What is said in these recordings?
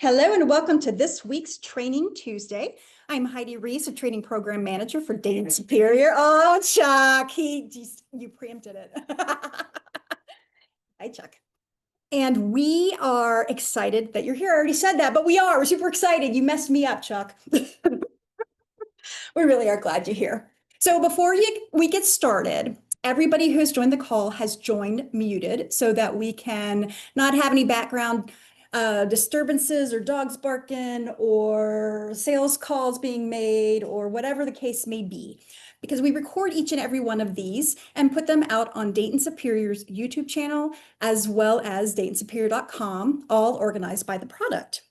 Hello and welcome to this week's Training Tuesday. I'm Heidi Reese, a training program manager for Dayton Superior. Oh, Chuck, you preempted it. Hi, Chuck. And we are excited that you're here. I already said that, but we're super excited. You messed me up, Chuck. We really are glad you're here. So before we get started, everybody who's joined the call has joined muted so that we can not have any background disturbances or dogs barking or sales calls being made or whatever the case may be. Because we record each and every one of these and put them out on Dayton Superior's YouTube channel, as well as DaytonSuperior.com, all organized by the product.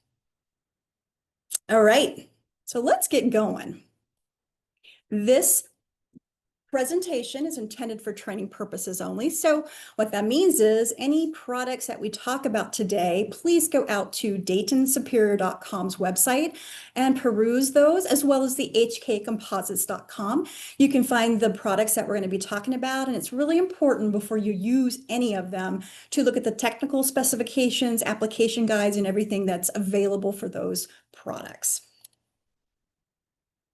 All right, so let's get going. This presentation is intended for training purposes only. So what that means is any products that we talk about today, please go out to DaytonSuperior.com's website and peruse those, as well as the hkcomposites.com. You can find the products that we're going to be talking about, and it's really important before you use any of them to look at the technical specifications, application guides, and everything that's available for those products.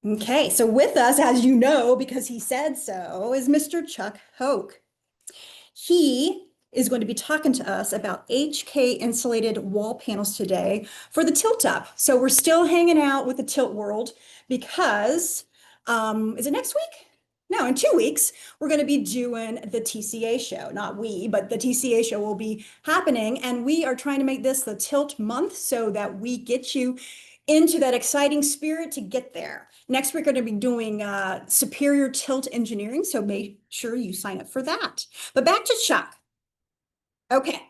Okay, so with us, as you know, because he said so, is Mr. Chuck Hoke. He is going to be talking to us about HK insulated wall panels today for the tilt up. So we're still hanging out with the tilt world because, is it next week? No, in 2 weeks, we're going to be doing the TCA show. Not we, but the TCA show will be happening. And we are trying to make this the tilt month so that we get you into that exciting spirit to get there. Next, we're going to be doing superior tilt engineering, so make sure you sign up for that. But back to Chuck. Okay.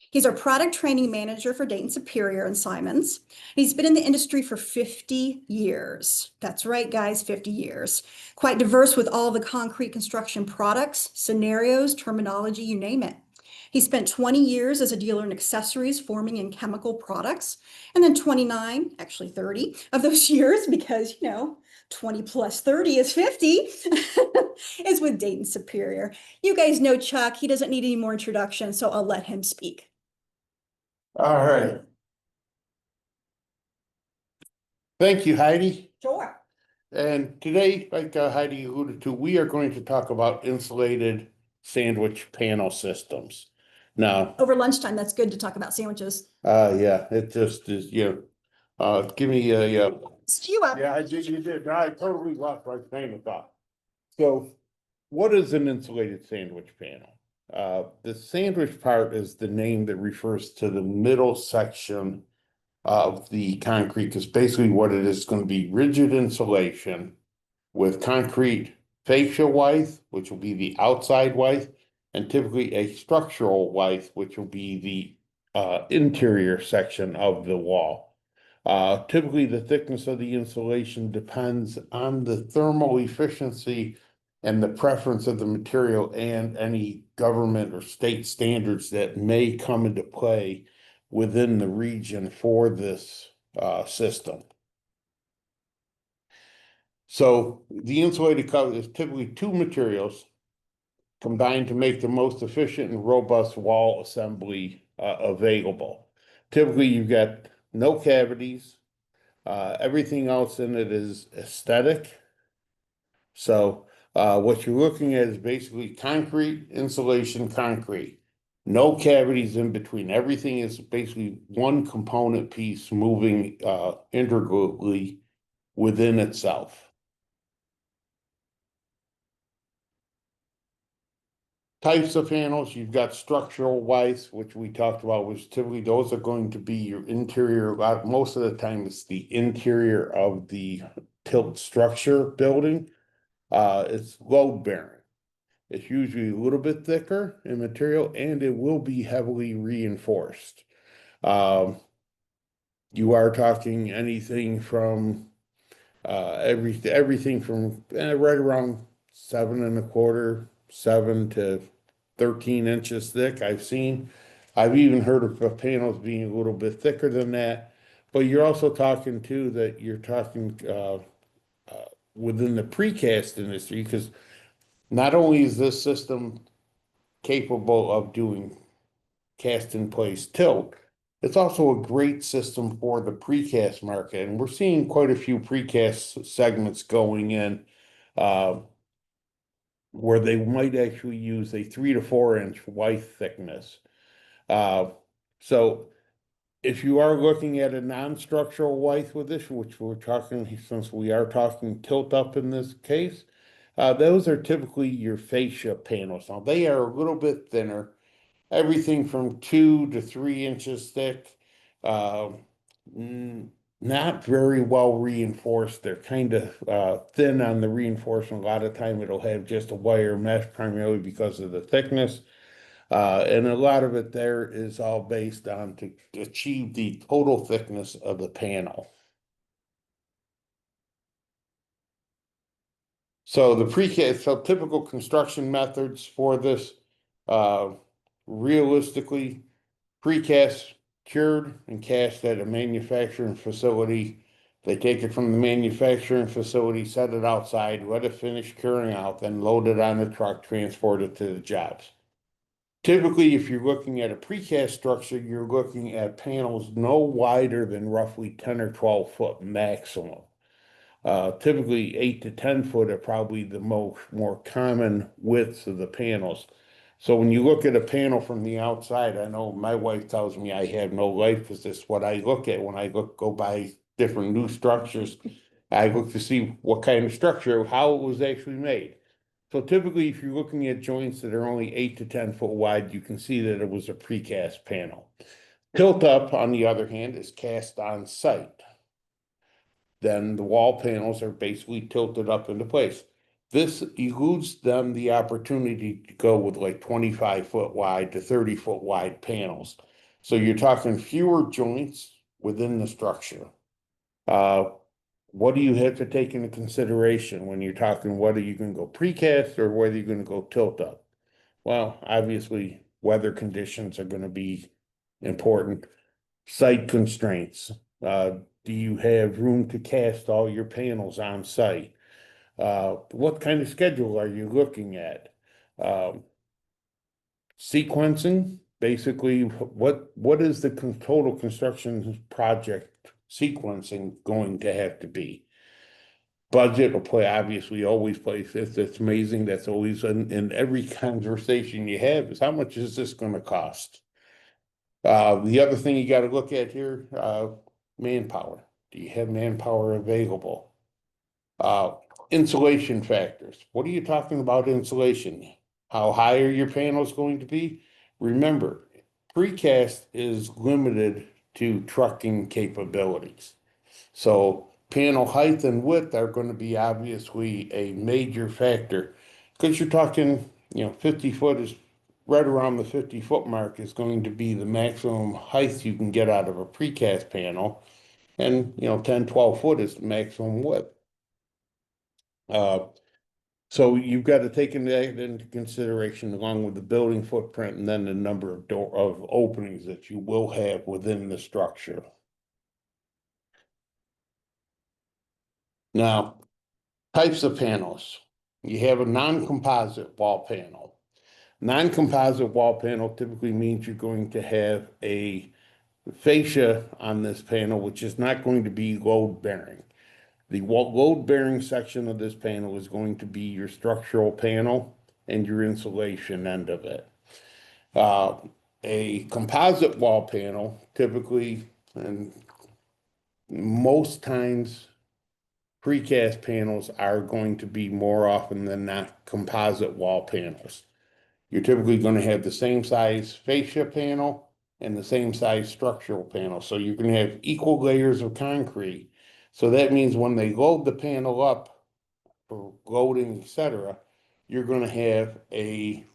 He's our product training manager for Dayton Superior and Simons. He's been in the industry for 50 years. That's right, guys, 50 years. Quite diverse with all the concrete construction products, scenarios, terminology, you name it. He spent 20 years as a dealer in accessories, forming and chemical products, and then 29, actually 30 of those years, because, 20 plus 30 is 50, is with Dayton Superior. You guys know Chuck. He doesn't need any more introduction, so I'll let him speak. All right. Thank you, Heidi. Sure. And today, like Heidi alluded to, we are going to talk about insulated sandwich panel systems. Now, over lunchtime, that's good to talk about sandwiches. Yeah, it just is, give me a, You up. yeah, you did. I totally lost my train of thought. So what is an insulated sandwich panel? The sandwich part is the name that refers to the middle section of the concrete, because basically what it is going to be rigid insulation with concrete facial width, which will be the outside width, and typically a structural width, which will be the interior section of the wall. Typically, the thickness of the insulation depends on the thermal efficiency and the preference of the material and any government or state standards that may come into play within the region for this system. So the insulated cover is typically two materials combined to make the most efficient and robust wall assembly available. Typically, you've got no cavities. Everything else in it is aesthetic. So what you're looking at is basically concrete, insulation, concrete. No cavities in between. Everything is basically one component piece moving integrally within itself. Types of panels, you've got structural widths, which we talked about, which typically those are going to be your interior. Most of the time, it's the interior of the tilt structure building. It's load bearing. It's usually a little bit thicker in material, and it will be heavily reinforced. You are talking anything from everything from right around 7 1/4, 7 to 13 inches thick. I've even heard of panels being a little bit thicker than that. But you're also talking too that you're talking within the precast industry, because not only is this system capable of doing cast in place tilt, It's also a great system for the precast market, and we're seeing quite a few precast segments going in uh, where they might actually use a 3 to 4 inch white thickness. Uh, so if you are looking at a non-structural white with this, which we're talking, since we are talking tilt up in this case, those are typically your fascia panels. Now they are a little bit thinner, everything from 2 to 3 inches thick. Uh, Not very well reinforced. They're kind of thin on the reinforcement. A lot of time it'll have just a wire mesh primarily because of the thickness. And a lot of it there is all based on to achieve the total thickness of the panel. So the precast, so typical construction methods for this, uh, realistically, precast cured and cast at a manufacturing facility. They take it from the manufacturing facility, set it outside, let it finish curing out, then load it on the truck, transport it to the jobs. Typically, if you're looking at a precast structure, you're looking at panels no wider than roughly 10 or 12 foot maximum. Typically 8 to 10 foot are probably the more common widths of the panels. So when you look at a panel from the outside, I know my wife tells me I have no life because that's what I look at when I go by different new structures. I look to see what kind of structure, how it was actually made. So typically, if you're looking at joints that are only 8 to 10 foot wide, you can see that it was a precast panel. Tilt up, on the other hand, is cast on site. Then the wall panels are basically tilted up into place. This eludes them the opportunity to go with like 25 foot wide to 30 foot wide panels. So you're talking fewer joints within the structure. Uh, what do you have to take into consideration when you're talking whether you can go precast or whether you're going to go tilt up? Well, obviously, weather conditions are going to be important. Site constraints. Do you have room to cast all your panels on site? What kind of schedule are you looking at? Um, Sequencing, basically, what is the total construction project sequencing going to have to be? Budget will play, obviously, always plays. It's amazing. That's always in every conversation you have is how much is this going to cost? The other thing you got to look at here, manpower. Do you have manpower available? Uh, Insulation factors. What are you talking about insulation? How high are your panels going to be? Remember, precast is limited to trucking capabilities. So panel height and width are going to be obviously a major factor because you're talking, 50 foot is right around the 50 foot mark is going to be the maximum height you can get out of a precast panel. And, 10, 12 foot is the maximum width. Uh, so you've got to take that into consideration along with the building footprint and then the number of openings that you will have within the structure. Now, types of panels. You have a non-composite wall panel. Non-composite wall panel typically means you're going to have a fascia on this panel, which is not going to be load bearing. The load bearing section of this panel is going to be your structural panel and your insulation end of it. Uh, a composite wall panel typically, and most times, precast panels are going to be more often than not composite wall panels. You're typically going to have the same size fascia panel and the same size structural panel. So you're going to have equal layers of concrete. So that means when they load the panel up for loading, etc., you're going to have a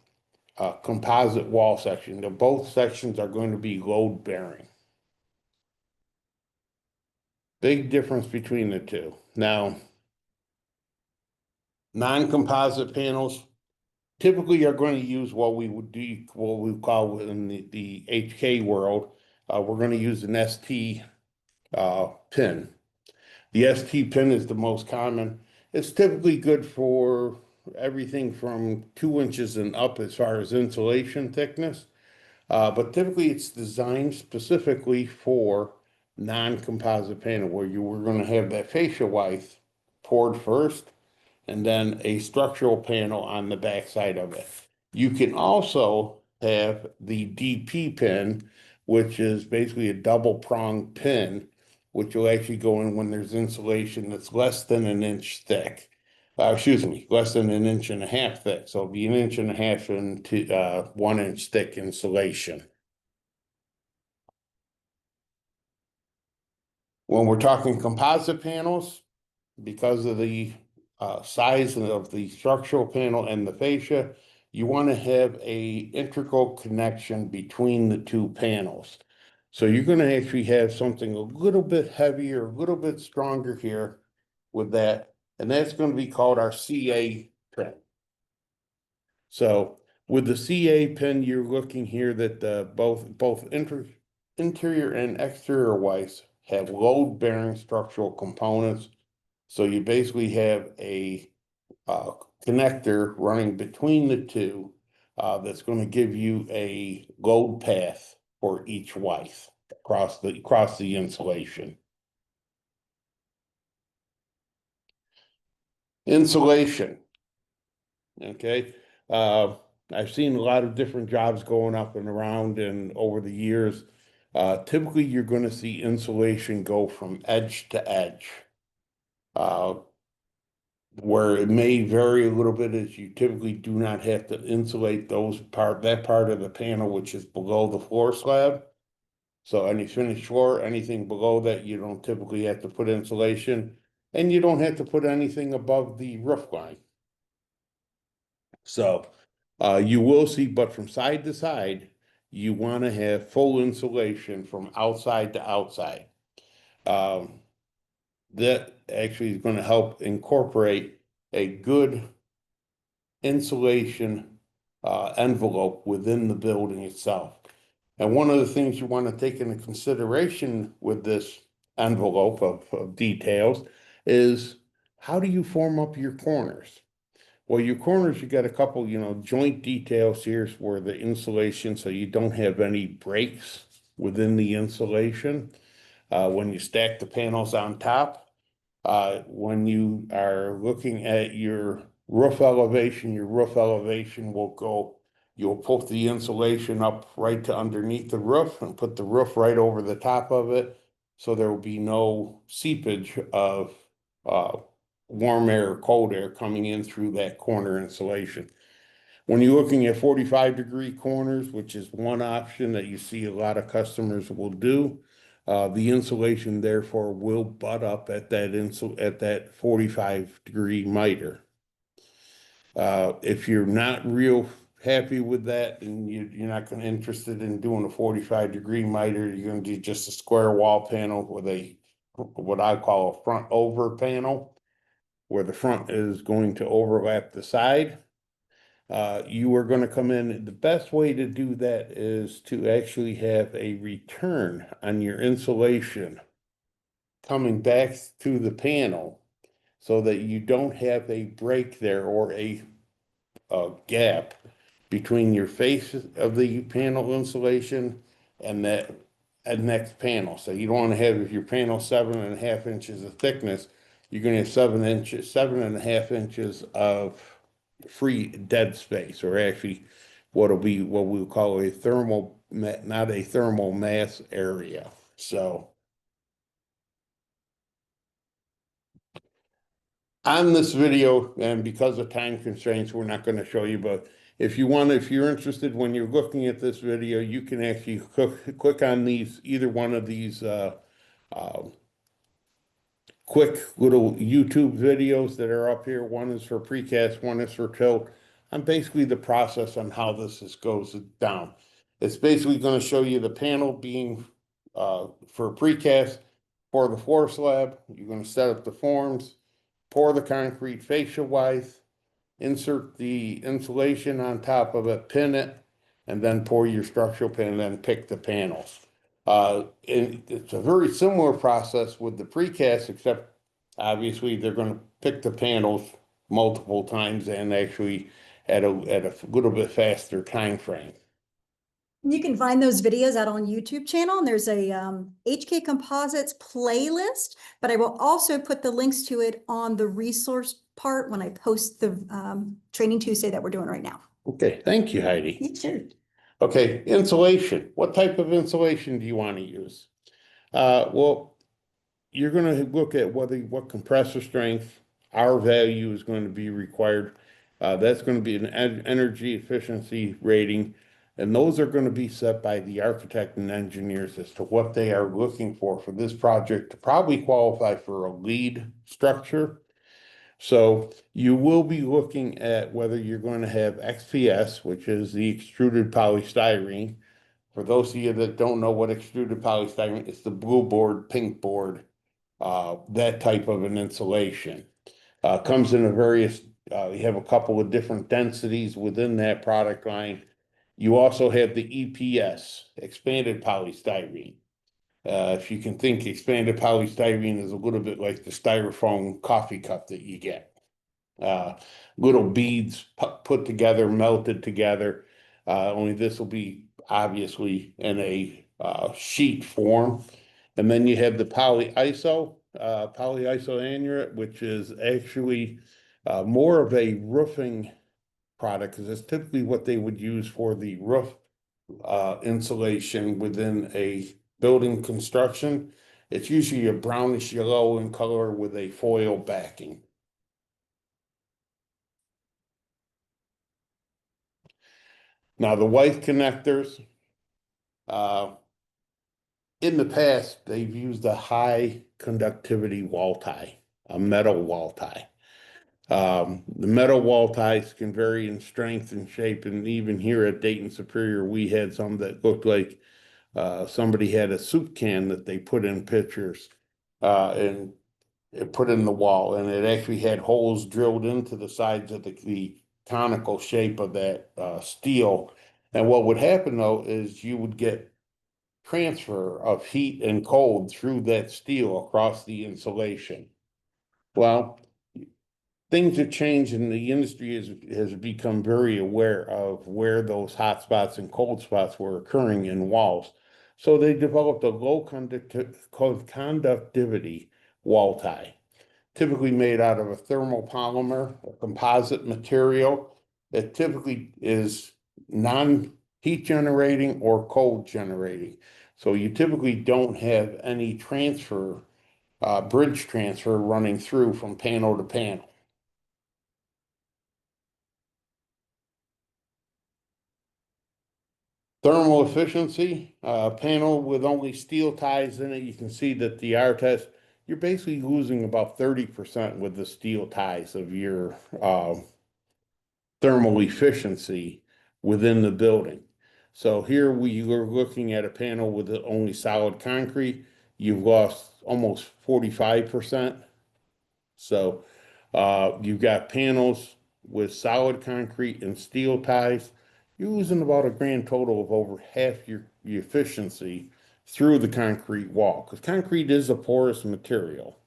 composite wall section. Both sections are going to be load bearing. Big difference between the two. Now, non-composite panels typically are going to use what we would do, what we call in the HK world. We're going to use an ST pin. The ST pin is the most common. It's typically good for everything from 2 inches and up as far as insulation thickness. But typically it's designed specifically for non-composite panel where you were going to have that fascia white poured first and then a structural panel on the back side of it. You can also have the DP pin, which is basically a double pronged pin, which will actually go in when there's insulation that's less than an inch thick. Excuse me, less than an inch and a half thick. So it'll be an inch and a half into 1 inch thick insulation. When we're talking composite panels, because of the size of the structural panel and the fascia, you want to have a integral connection between the two panels. So you're going to actually have something a little bit heavier, a little bit stronger here with that, and that's going to be called our CA pin. So with the CA pin, you're looking here that both interior and exterior wise have load-bearing structural components. So you basically have a connector running between the two that's going to give you a load path for each wife across the insulation. Insulation. Okay. I've seen a lot of different jobs going up and around and over the years. Typically, you're going to see insulation go from edge to edge. Where it may vary a little bit is you typically do not have to insulate that part of the panel which is below the floor slab. So any finished floor, anything below that, you don't typically have to put insulation, and you don't have to put anything above the roof line. So you will see, but from side to side, you want to have full insulation from outside to outside. Um, that actually is going to help incorporate a good insulation envelope within the building itself. And one of the things you want to take into consideration with this envelope of details is how do you form up your corners? Well, your corners, you got a couple, joint details here where the insulation, so you don't have any breaks within the insulation. When you stack the panels on top, when you are looking at your roof elevation will go, you'll put the insulation up right to underneath the roof and put the roof right over the top of it. So there will be no seepage of warm air or cold air coming in through that corner insulation. When you're looking at 45-degree corners, which is one option that you see a lot of customers will do, the insulation therefore will butt up at that 45-degree miter. If you're not real happy with that and you're not interested in doing a 45-degree miter, you're going to do just a square wall panel with what I call a front over panel, where the front is going to overlap the side. You are going to come in. The best way to do that is to actually have a return on your insulation coming back to the panel so that you don't have a break there or a gap between your face of the panel insulation and that next panel. So you don't want to have, if your panel 7.5 inches of thickness, you're going to have 7.5 inches of free dead space, or actually what we'll call a thermal, not a thermal mass area. So on this video, and because of time constraints, we're not going to show you, but if you're interested when you're looking at this video, you can actually click on either one of these quick little YouTube videos that are up here. One is for precast, one is for tilt. And basically the process on how goes down. It's basically going to show you the panel being for precast for the floor slab. You're going to set up the forms, pour the concrete fascia wise, insert the insulation on top of it, pin it, and then pour your structural pin and then pick the panels. And it's a very similar process with the precast, except obviously they're going to pick the panels multiple times and actually at a little bit faster time frame. You can find those videos out on YouTube channel, and there's a HK Composites playlist, but I will also put the links to it on the resource part when I post the Training Tuesday that we're doing right now. Okay, thank you, Heidi. Yeah, sure. Okay, insulation. What type of insulation do you want to use? Well, you're going to look at what compressor strength, R value is going to be required. That's going to be an energy efficiency rating, and those are going to be set by the architect and engineers as to what they are looking for this project to probably qualify for a lead structure. So you will be looking at whether you're going to have XPS, which is the extruded polystyrene. For those of you that don't know what extruded polystyrene, it's the blue board, pink board, that type of an insulation. Comes in a various, you have a couple of different densities within that product line. You also have the EPS, expanded polystyrene. If you can think expanded polystyrene is a little bit like the styrofoam coffee cup that you get. Little beads put together, melted together. Only this will be obviously in a sheet form. And then you have the polyiso annuate, which is actually more of a roofing product because it's typically what they would use for the roof insulation within a building construction. It's usually a brownish yellow in color with a foil backing. Now the white connectors, in the past, they've used a high conductivity wall tie, a metal wall tie. The metal wall ties can vary in strength and shape, and even here at Dayton Superior, we had some that looked like somebody had a soup can that they put in pictures and it put in the wall, and it actually had holes drilled into the sides of the conical shape of that steel. And what would happen though is you would get transfer of heat and cold through that steel across the insulation. Well, things have changed and the industry has become very aware of where those hot spots and cold spots were occurring in walls. So they developed a low conductivity wall tie, typically made out of a thermal polymer, a composite material. It typically is non-heat generating or cold generating. So you typically don't have any transfer, bridge transfer running through from panel to panel. Thermal efficiency, panel with only steel ties in it. You can see that the R test, you're basically losing about 30% with the steel ties of your thermal efficiency within the building. So here we are looking at a panel with only solid concrete. You've lost almost 45%. So you've got panels with solid concrete and steel ties. You're losing about a grand total of over half your efficiency through the concrete wall because concrete is a porous material.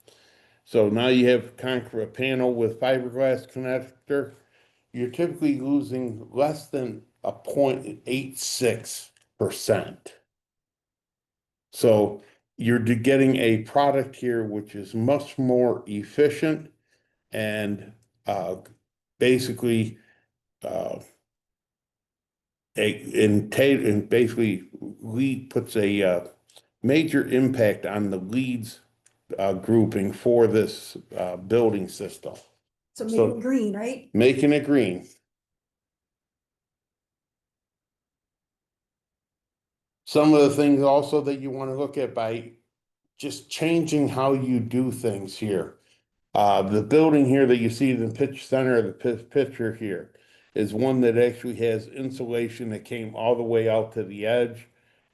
So now you have concrete panel with fiberglass connector. You're typically losing less than a 0.86%. So you're getting a product here which is much more efficient and basically and basically lead puts a major impact on the leads grouping for this building system. So making it green, right? Making it green. Some of the things also that you want to look at by just changing how you do things here. The building here that you see in the pitch center of the picture here is one that actually has insulation that came all the way out to the edge,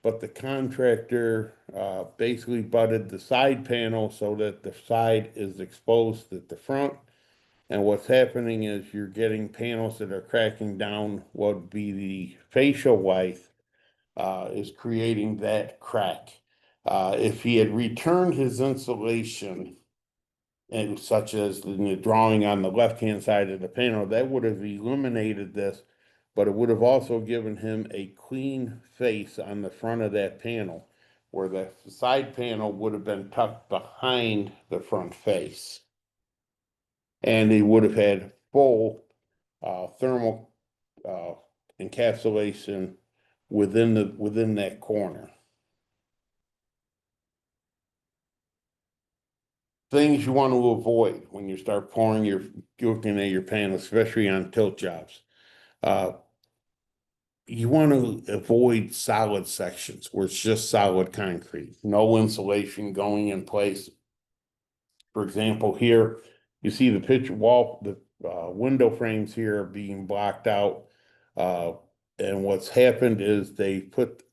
but the contractor basically butted the side panel so that the side is exposed at the front. And what's happening is you're getting panels that are cracking down what would be the facial width is creating that crack. If he had returned his insulation, and such as in the drawing on the left-hand side of the panel, that would have eliminated this. but it would have also given him a clean face on the front of that panel, where the side panel would have been tucked behind the front face. And he would have had full thermal encapsulation within that corner. Things you want to avoid when you start looking at your panels, especially on tilt jobs. You want to avoid solid sections where it's just solid concrete, no insulation going in place. For example, here you see the picture wall, the window frames here are being blocked out. Uh, and what's happened is they put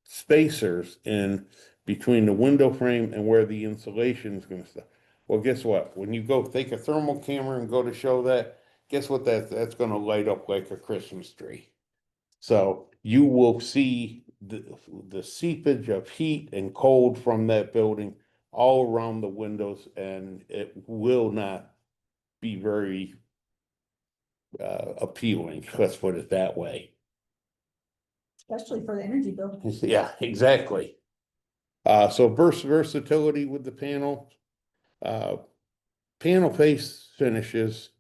spacers in between the window frame and where the insulation is going to start. Well, guess what? When you go take a thermal camera and go to show that, guess what that's going to light up like a Christmas tree. So you will see the seepage of heat and cold from that building all around the windows, and it will not be very appealing. Let's put it that way. Especially for the energy bill. Yeah, exactly. So versatility with the panel. Uh, Panel face finishes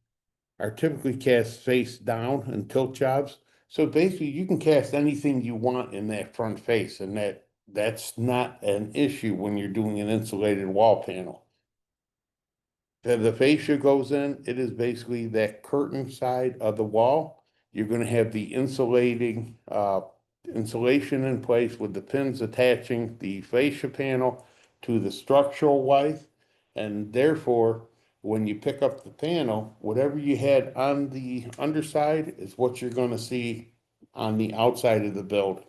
are typically cast face down in tilt jobs. So basically you can cast anything you want in that front face, and that's not an issue when you're doing an insulated wall panel. The fascia goes in, it is basically that curtain side of the wall. You're gonna have the insulation in place with the pins attaching the fascia panel to the structural wife. And therefore, when you pick up the panel, whatever you had on the underside is what you're gonna see on the outside of the building.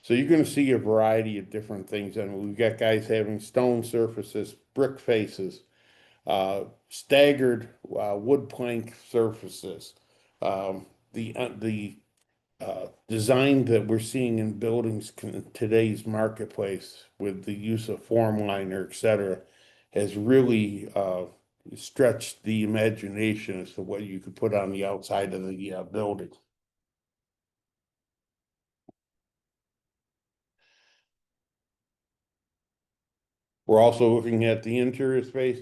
So you're gonna see a variety of different things. I mean, we've got guys having stone surfaces, brick faces, staggered wood plank surfaces. The design that we're seeing in buildings in today's marketplace with the use of form liner, et cetera, has really stretched the imagination as to what you could put on the outside of the building. We're also looking at the interior space.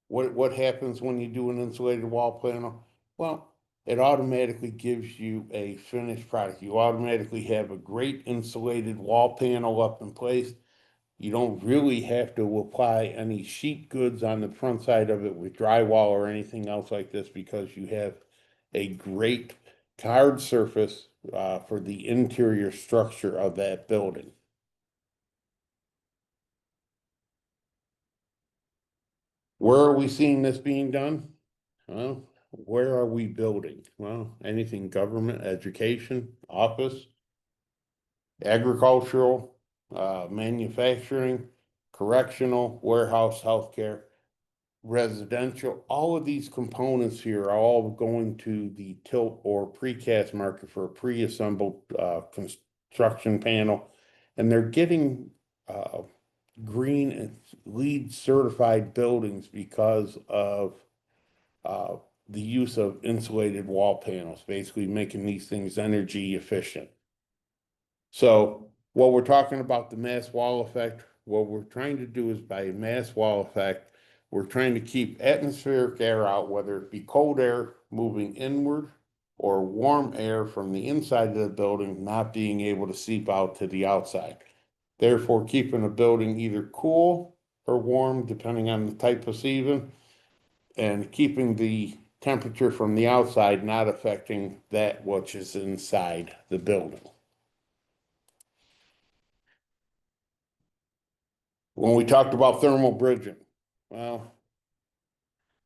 What happens when you do an insulated wall panel? Well, it automatically gives you a finished product. You automatically have a great insulated wall panel up in place. You don't really have to apply any sheet goods on the front side of it with drywall or anything else like this, because you have a great hard surface for the interior structure of that building. Where are we seeing this being done? Well, where are we building? Well, anything government, education, office, agricultural, manufacturing, correctional, warehouse, healthcare, residential. All of these components here are all going to the tilt or precast market for a pre-assembled construction panel. And they're getting green and LEED certified buildings because of the use of insulated wall panels, basically making these things energy efficient. So while we're talking about the mass wall effect, what we're trying to do is, by mass wall effect, we're trying to keep atmospheric air out, whether it be cold air moving inward or warm air from the inside of the building not being able to seep out to the outside. Therefore, keeping a building either cool or warm, depending on the type of season, and keeping the temperature from the outside not affecting that which is inside the building. When we talked about thermal bridging, well,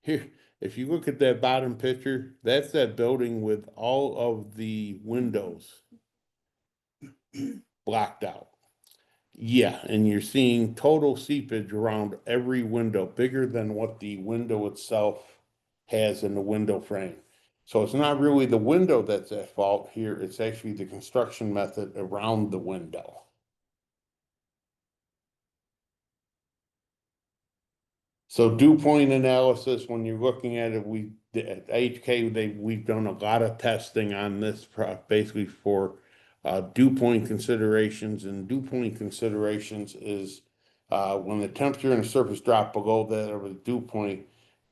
here, if you look at that bottom picture, that's that building with all of the windows blocked out. Yeah, and you're seeing total seepage around every window, bigger than what the window itself has in the window frame. So it's not really the window that's at fault here, it's actually the construction method around the window. So dew point analysis, when you're looking at it, we at HK, we've done a lot of testing on this basically for dew point considerations, and dew point considerations is when the temperature and the surface drop below that of the dew point,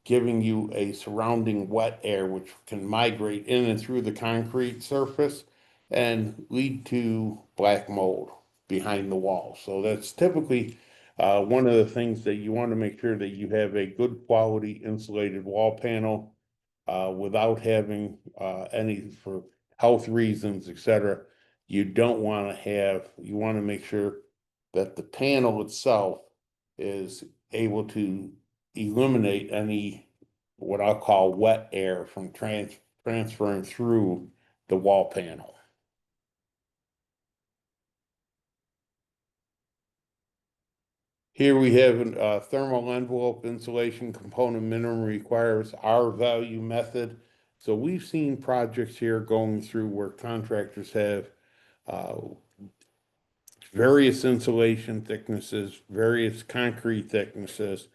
giving you a surrounding wet air which can migrate in and through the concrete surface and lead to black mold behind the wall. So that's typically one of the things that you want to make sure that you have a good quality insulated wall panel without having any, for health reasons, etc. You don't want to have, you want to make sure that the panel itself is able to eliminate any, what I'll call wet air from transferring through the wall panel. Here we have a thermal envelope insulation component minimum requires R value method. So we've seen projects here going through where contractors have various insulation thicknesses, various concrete thicknesses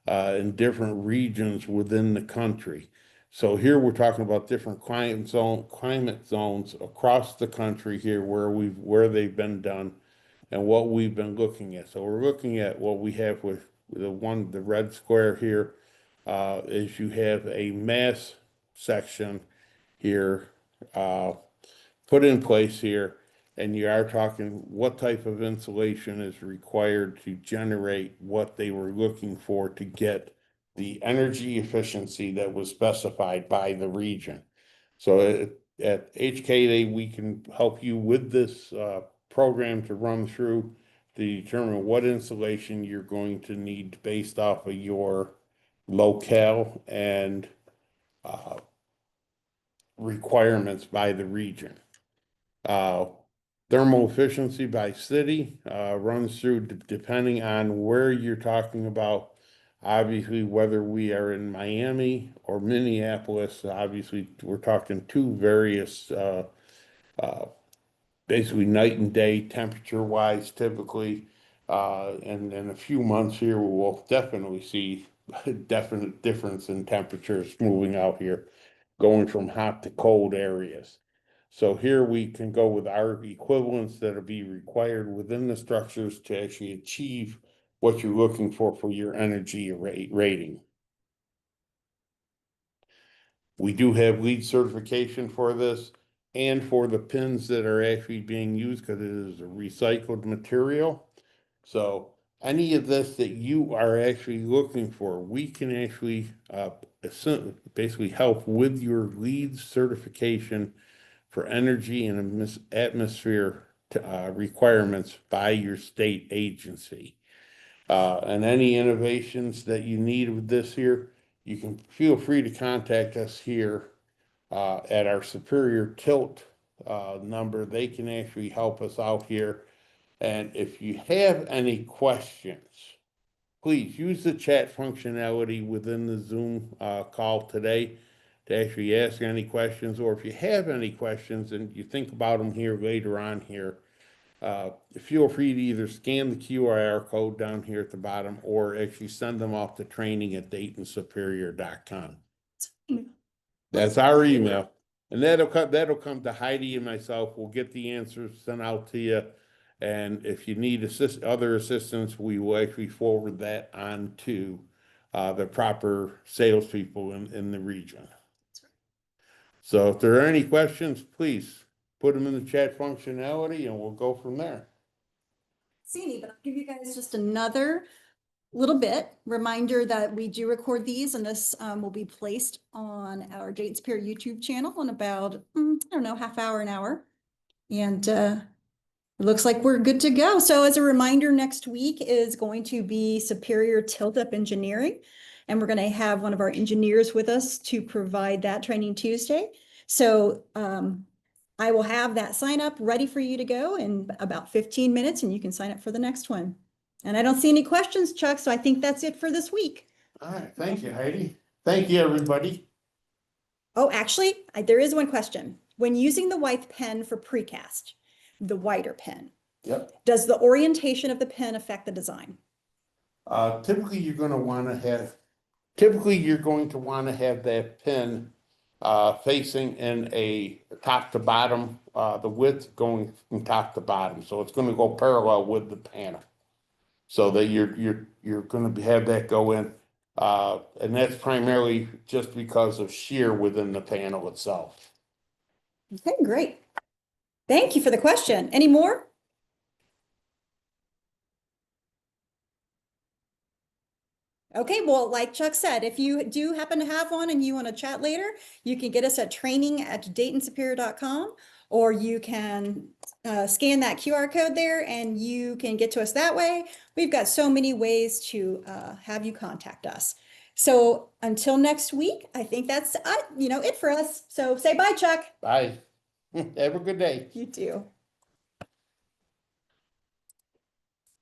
in different regions within the country. So here we're talking about different climate zones across the country here where they've been done and what we've been looking at. So we're looking at what we have with the red square here is you have a mass section here put in place here, and you are talking what type of insulation is required to generate what they were looking for to get the energy efficiency that was specified by the region. So at HK, we can help you with this program to run through to determine what insulation you're going to need based off of your locale and requirements by the region. Thermal efficiency by city runs through depending on where you're talking about. Obviously, whether we are in Miami or Minneapolis, obviously we're talking two various basically night and day temperature wise typically. And in a few months here, we will definitely see a definite difference in temperatures moving out here, going from hot to cold areas. So here we can go with our equivalents that'll be required within the structures to actually achieve what you're looking for your energy rating. We do have LEED certification for this and for the pins that are actually being used because it is a recycled material. So any of this that you are actually looking for, we can actually basically help with your LEED certification for energy and atmosphere requirements by your state agency. And any innovations that you need with this here, you can feel free to contact us here at our Superior Tilt number. They can actually help us out here. And if you have any questions, please use the chat functionality within the Zoom call today to actually ask any questions. Or if you have any questions and you think about them here later on here, feel free to either scan the QR code down here at the bottom or actually send them off to training@DaytonSuperior.com. That's our email. And that'll come to Heidi and myself. We'll get the answers sent out to you. And if you need other assistance, we will actually forward that on to the proper salespeople in the region. So if there are any questions, please put them in the chat functionality and we'll go from there. See, but I'll give you guys just another little bit reminder that we do record these, and this will be placed on our Dayton Superior YouTube channel in about, I don't know, half hour, an hour. And it looks like we're good to go. So as a reminder, next week is going to be Superior Tilt-Up Engineering. And we're going to have one of our engineers with us to provide that training Tuesday. So I will have that sign up ready for you to go in about 15 minutes, and you can sign up for the next one. And I don't see any questions, Chuck, so I think that's it for this week. All right, thank you, Heidi. Thank you, everybody. Oh, actually, there is one question. When using the white pen for precast, the whiter pen, does the orientation of the pen affect the design? Typically, you're going to want to have Typically, you're going to want to have that pin facing in a top to bottom, the width going from top to bottom. So it's going to go parallel with the panel. So that you're going to have that go in. And that's primarily just because of shear within the panel itself. Okay, great. Thank you for the question. Any more? Okay, well, like Chuck said, if you do happen to have one and you want to chat later, you can get us at training@daytonsuperior.com, or you can scan that QR code there and you can get to us that way. We've got so many ways to have you contact us. So until next week, I think that's it for us. So say bye, Chuck. Bye. Have a good day. You too.